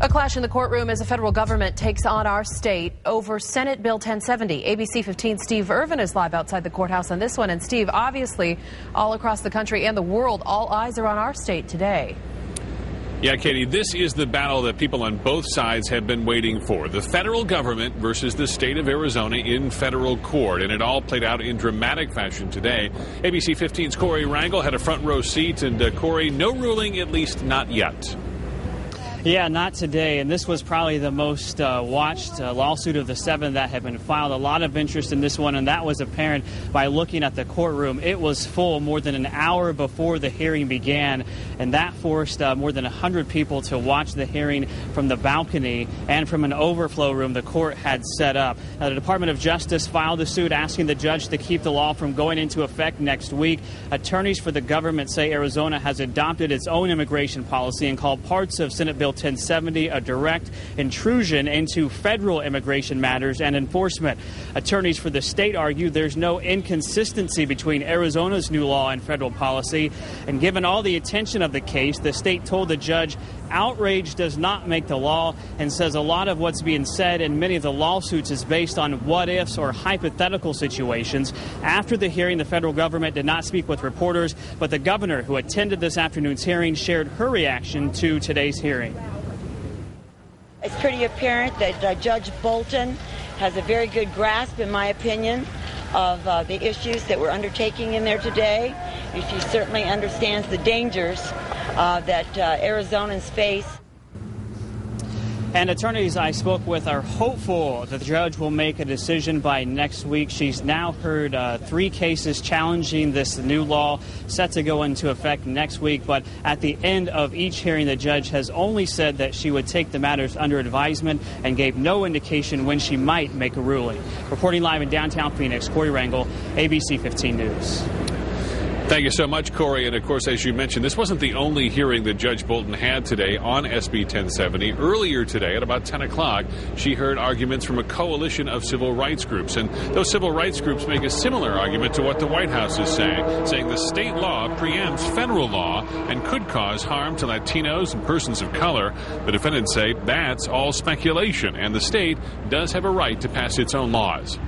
A clash in the courtroom as the federal government takes on our state over Senate Bill 1070. ABC 15's Steve Irvin is live outside the courthouse on this one. And Steve, obviously, all across the country and the world, all eyes are on our state today. Yeah, Katie, this is the battle that people on both sides have been waiting for. The federal government versus the state of Arizona in federal court. And it all played out in dramatic fashion today. ABC 15's Corey Rangel had a front row seat. And Corey, no ruling, at least not yet. Yeah, not today. And this was probably the most watched lawsuit of the 7 that have been filed. A lot of interest in this one, and that was apparent by looking at the courtroom. It was full more than an hour before the hearing began, and that forced more than 100 people to watch the hearing from the balcony and from an overflow room the court had set up. Now, the Department of Justice filed a suit asking the judge to keep the law from going into effect next week. Attorneys for the government say Arizona has adopted its own immigration policy and called parts of Senate Bill 1070 a direct intrusion into federal immigration matters and enforcement. Attorneys for the state argue there's no inconsistency between Arizona's new law and federal policy. And given all the attention of the case, the state told the judge outrage does not make the law, and says a lot of what's being said in many of the lawsuits is based on what-ifs or hypothetical situations. After the hearing, the federal government did not speak with reporters, but the governor, who attended this afternoon's hearing, shared her reaction to today's hearing. It's pretty apparent that Judge Bolton has a very good grasp, in my opinion, of the issues that we're undertaking in there today. She certainly understands the dangers that Arizonans face. And attorneys I spoke with are hopeful that the judge will make a decision by next week. She's now heard 3 cases challenging this new law set to go into effect next week. But at the end of each hearing, the judge has only said that she would take the matters under advisement and gave no indication when she might make a ruling. Reporting live in downtown Phoenix, Corey Rangel, ABC 15 News. Thank you so much, Corey. And, of course, as you mentioned, this wasn't the only hearing that Judge Bolton had today on SB 1070. Earlier today, at about 10 o'clock, she heard arguments from a coalition of civil rights groups. And those civil rights groups make a similar argument to what the White House is saying the state law preempts federal law and could cause harm to Latinos and persons of color. The defendants say that's all speculation, and the state does have a right to pass its own laws.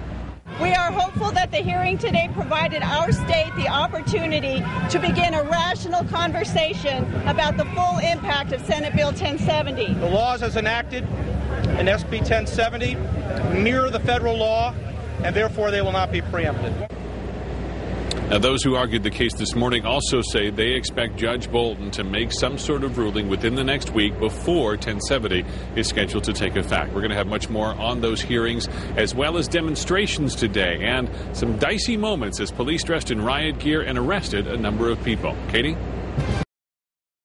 We are hopeful that the hearing today provided our state the opportunity to begin a rational conversation about the full impact of Senate Bill 1070. The laws as enacted in SB 1070 mirror the federal law, and therefore they will not be preempted. Now, those who argued the case this morning also say they expect Judge Bolton to make some sort of ruling within the next week before 1070 is scheduled to take effect. We're going to have much more on those hearings, as well as demonstrations today and some dicey moments as police dressed in riot gear and arrested a number of people. Katie?